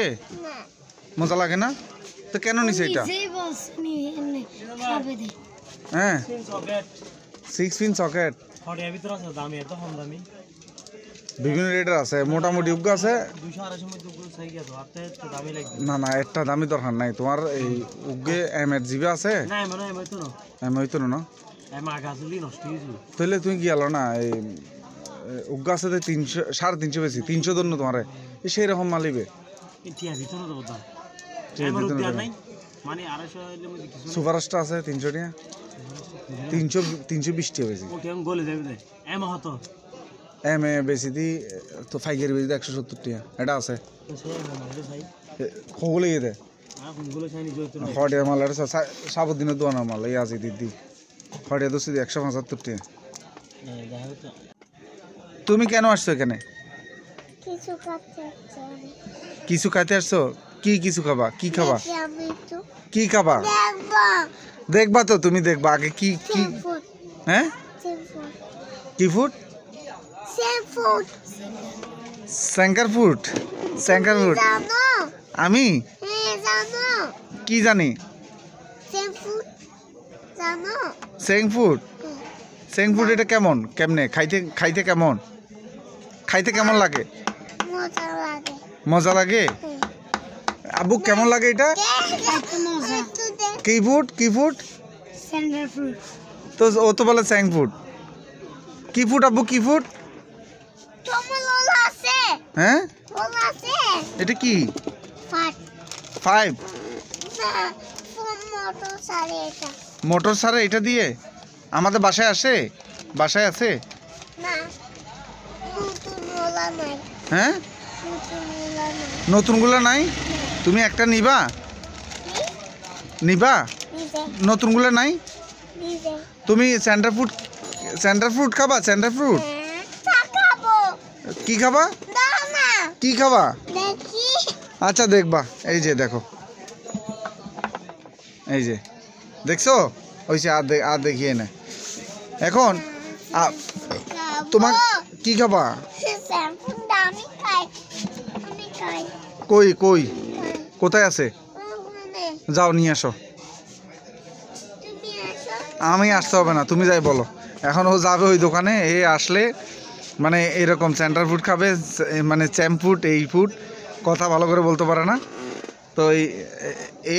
লাগে? মজা লাগে না? তো কেন নিছে এটা? হ্যাঁ 6 পিন সকেট বিভিন্ন রেটের আছে, মোটামুটি উগ্গা আছে। না না, একটা দামি দরকার নাই তোমার। এই উগ্গে এর জিবি আছে, এম হইতো না। তাহলে তুমি কি আলো না, এই উগ্গা আছে 300 350 বেশি 300 দন্য তোমার সেই রকম মালিবে। সুপারস্টার আছে 300 টাকা, 320 টাকা বেশি। এম এ বেশি দি তো ফাইগের বেশি 170 টাকা এটা আছে। খোলে দে খড়িয়া মাল এটা সাবদিনের দোয়ানোর মাল এই আছে দিদি। খড়িয়া দোষি 175 টাকা। তুমি কেন আসছো এখানে? কিছু খাইতে আসছো? কি কিছু খাবা? কি খাবা? কি খাবা? দেখবা তো, তুমি দেখবা আগে কি কি। হ্যাঁ কি ফুড? স্যাঙ্কার ফুড। স্যাঙ্কার ফুড আমি কি জানি? স্যাং ফুড। স্যাং ফুড এটা কেমন? কেমনে খাইতে? খাইতে কেমন? খাইতে কেমন লাগে? মজা লাগে। আব্বু কেমন লাগে এটা? কি ফুড? কি ফুড? তো ও তো বলে স্যাং ফুড। কি ফুড আব্বু? কি ফুড? হ্যাঁ এটা কি? 5 মোটর সারে এটা দিয়ে আমাদের বাসায় আসে? বাসায় আছে? হ্যাঁ নতুনগুলো নাই? তুমি একটা নিবা? নিবা? নতুনগুলো নাই? তুমি সেন্টার ফ্রুট খাবা? সেন্টার ফ্রুট কি খাবা? কি খাবা? আচ্ছা দেখবা। এই যে দেখো, এই যে দেখছো ওইসে আর দেখিয়ে না। এখন তোমার কি খাবা? কই কই কোথায় আছে? যাও নিয়ে আসো। আমি আসতে হবে না, তুমি যাই বলো। এখন ও যাবে ওই দোকানে, এ আসলে মানে এরকম সেন্টার ফুড খাবে, মানে চ্যাম্প ফুড এই ফুড কথা ভালো করে বলতে পারে না। তো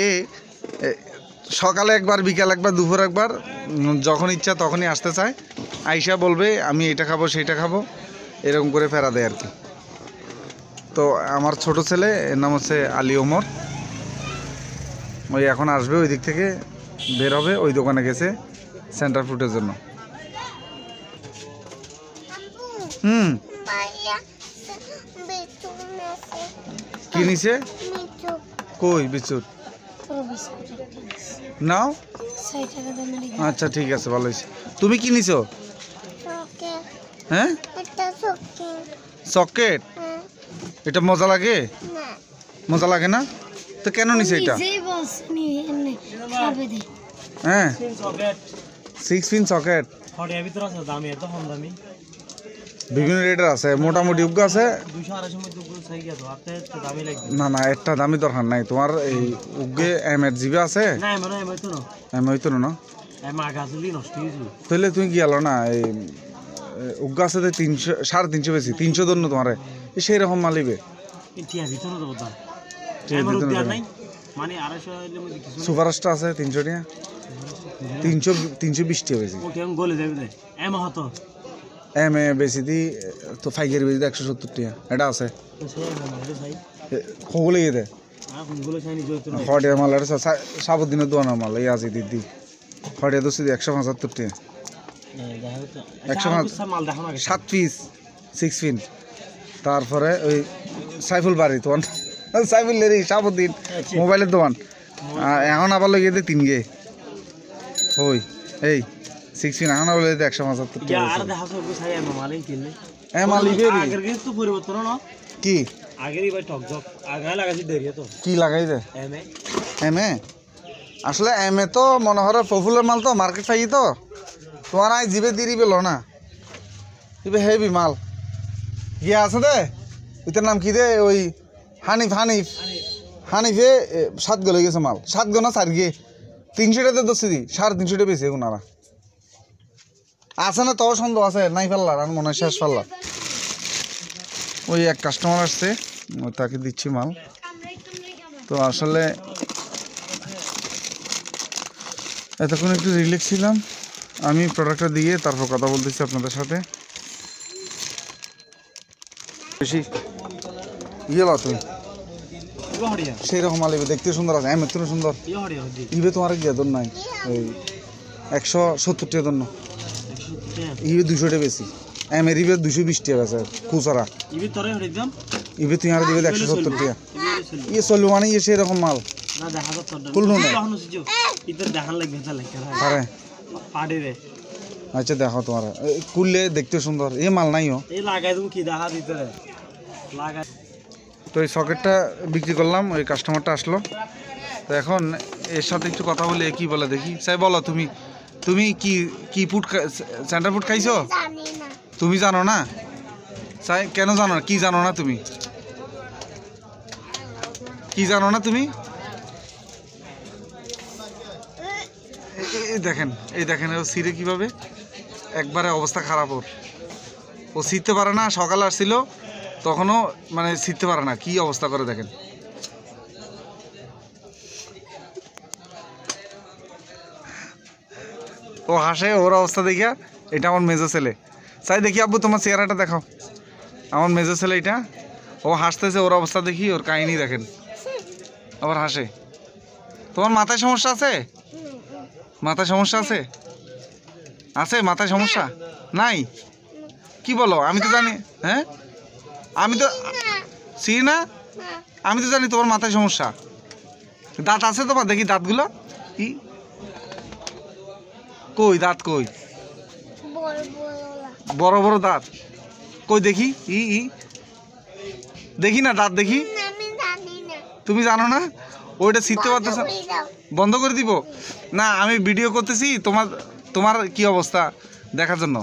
এ সকালে একবার, বিকাল একবার, দুপুর একবার, যখন ইচ্ছা তখনই আসতে চায়। আইসা বলবে আমি এটা খাবো সেইটা খাবো, এরকম করে ফেরা দেয় আর কি। তো আমার ছোট ছেলে, এর নাম হচ্ছে আলী ওমর, ওই এখন আসবে, ওই দিক থেকে বের হবে, ওই দোকানে গেছে সেন্টার ফুডের জন্য। কি নিছে? কই বিস্কুট নাও? আচ্ছা ঠিক আছে, ভালো হয়েছে। তুমি কি নিছো? হ্যাঁ চকলেট। এটা মজা লাগে? মজা লাগে না? তো কেন নিছে এটা? হ্যাঁ 6 পিন সকেট বিভিন্ন রেটের আছে, মোটামুটি উগ্গা আছে। না না, একটা দামি দরকার নাই তোমার। এই উগ্গে এর জিবি আছে, এম হইতো না। তাহলে তুমি কি আলো না, এই উগ্গা আছে 300 350 বেশি 300 দন্য তোমার সেই রকম মালিবে। সুপারস্টার আছে 300 টাকা, 320 টাকা বেশি। এম এ বেশি দি তো ফাইগের বেশি 170 টাকা এটা আছে। খোলে দে খড়িয়া মাল এটা সাবদিনের দোয়ানোর মাল এই আছে দিদি। খড়িয়া দোষি 175 টাকা। 7 পিস 6 পিন। তারপরে ওই সাইফুল বাড়ি তোমার, সাইফুল লেরি সাবুদ্দিন মোবাইলের দোকান। এখন আবার লইয়ে দে 3 গে ওই এই 6 পিন এখন আবার লইয়ে দে 175 টাকা। কি কি লাগাই দে এম এ? আসলে এম এ তো মনে হয় পপুলার মাল, তো মার্কেট পাই তো তোমার আই জিবে দিবি পেল না, ইবে হেভি মাল গিয়া আছে দে। ওইটার নাম কি দে? ওই হানিফ হানিফ হানিফে 7 গো লই গেছে মাল 7 গো না 4 গে 300 টাকা দছি দি 350 টাকা বেশি ওনারা আছে না তোর সন্দেহ আছে নাই ফেললার আর মনে হয় শেষ ফেললার ওই এক কাস্টমার আসছে তাকে দিচ্ছি মাল তো আসলে এতক্ষণ একটু রিল্যাক্স ছিলাম আমি প্রোডাক্টটা দিয়ে তারপর কথা বলতেছি আপনাদের সাথে বেশি ইয়ে লা তুমি সেই রকম মাল ইবে দেখতে সুন্দর আছে এত সুন্দর ইবে তোমার গিয়ে দন নাই ওই 170 টাকা দন ইবে 200 টাকা বেশি এমের ইবে 220 টাকা আছে খুচরা ইবে তুই আর দিবে 170 টাকা ইয়ে চলবে মানে ইয়ে সেই রকম মাল না দেখা যাচ্ছে খুলনো না ইতর দেখান লাগবে আরে পাড়ে রে আচ্ছা দেখো তোমার কুললে দেখতে সুন্দর এই মাল নাইও এই লাগাই তুমি কি দেখা ভিতরে লাগাই তো এই সকেটটা বিক্রি করলাম ওই কাস্টমারটা আসলো তো এখন এর সাথে একটু কথা বলে কি বলে দেখি সাই বলো তুমি তুমি কি কি ফুড সেন্টার ফুড খাইছো জানি না তুমি জানো না সাই কেন জানো না কি জানো না তুমি কি জানো না তুমি এই দেখেন ও সিরে কিভাবে একবারে অবস্থা খারাপ ওর ও শিখতে পারে না সকালে আসছিল তখনও মানে শিখতে পারে না কি অবস্থা করে দেখেন ও হাসে ওর অবস্থা দেখিয়া এটা আমার মেজো ছেলে চাই দেখি আব্বু তোমার চেহারাটা দেখাও আমার মেজো ছেলে এটা ও হাসতেছে ওর অবস্থা দেখি ওর কাহিনী দেখেন আবার হাসে তোমার মাথায় সমস্যা আছে মাথায় সমস্যা আছে আছে মাথায় সমস্যা নাই কি বলো আমি তো জানি হ্যাঁ আমি তো সি না আমি তো জানি তোমার মাথায় সমস্যা দাঁত আছে তোমার দেখি দাঁতগুলো কি কই দাঁত কই বড় বড় দাঁত কই দেখি ই দেখি না দাঁত দেখি তুমি জানো না ওইটা শিখতে পারতেছ বন্ধ করে দিব না আমি ভিডিও করতেছি তোমার তোমার কি অবস্থা দেখার জন্য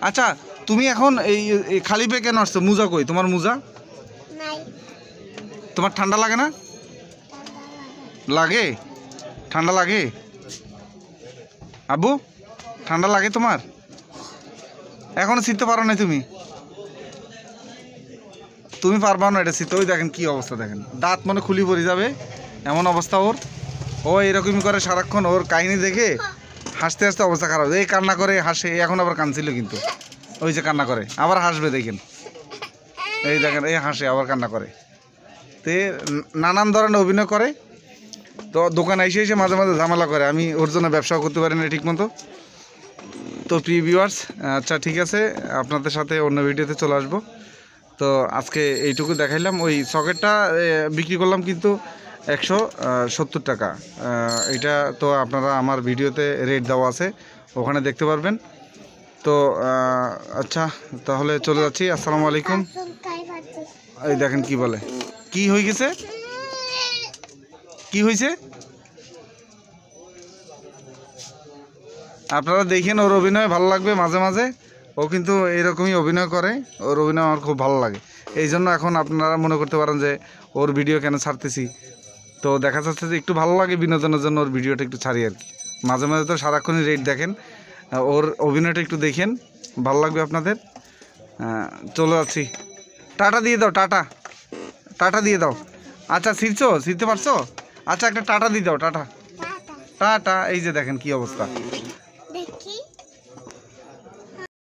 আচ্ছা তুমি এখন এই খালি পেয়ে কেন আসছো মোজা কই তোমার মোজা তোমার ঠান্ডা লাগে না লাগে ঠান্ডা লাগে আব্বু ঠান্ডা লাগে তোমার এখনো শিখতে পারো না তুমি তুমি পারবা না এটা শিখতে ওই দেখেন কি অবস্থা দেখেন দাঁত মানে খুলি পড়ে যাবে এমন অবস্থা ওর ও এরকমই করে সারাক্ষণ ওর কাহিনী দেখে হাসতে হাসতে অবস্থা খারাপ এই কান্না করে হাসে এখন আবার কাঁদছিল কিন্তু ওই যে কান্না করে আবার হাসবে দেখেন এই দেখেন এই হাসে আবার কান্না করে তে নানান ধরনের অভিনয় করে তো দোকানে এসে এসে মাঝে মাঝে ঝামেলা করে আমি ওর জন্য ব্যবসাও করতে পারি না ঠিক মতো তো প্রিয় ভিউয়ার্স আচ্ছা ঠিক আছে আপনাদের সাথে অন্য ভিডিওতে চলে আসবো তো আজকে এইটুকু দেখাইলাম ওই সকেটটা বিক্রি করলাম কিন্তু 170 টাকা এটা তো আপনারা আমার ভিডিওতে রেট দেওয়া আছে ওখানে দেখতে পারবেন তো আচ্ছা তাহলে চলে যাচ্ছি আসসালামু আলাইকুম এই দেখেন কি বলে কি হয়ে গেছে কি হয়েছে আপনারা দেখেন ওর অভিনয় ভালো লাগবে মাঝে মাঝে ও কিন্তু এরকমই অভিনয় করে ওর অভিনয় আমার খুব ভালো লাগে এই জন্য এখন আপনারা মনে করতে পারেন যে ওর ভিডিও কেন ছাড়তেছি তো দেখা যাচ্ছে যে একটু ভালো লাগে বিনোদনের জন্য ওর ভিডিওটা একটু ছাড়ি আর কি মাঝে মাঝে তো সারাক্ষণই রেট দেখেন ওর অভিনয়টা একটু দেখেন ভালো লাগবে আপনাদের চলে যাচ্ছি টাটা দিয়ে দাও টাটা টাটা দিয়ে দাও আচ্ছা শিখতে পারছো আচ্ছা একটা টাটা দিয়ে দাও টাটা টাটা এই যে দেখেন কি অবস্থা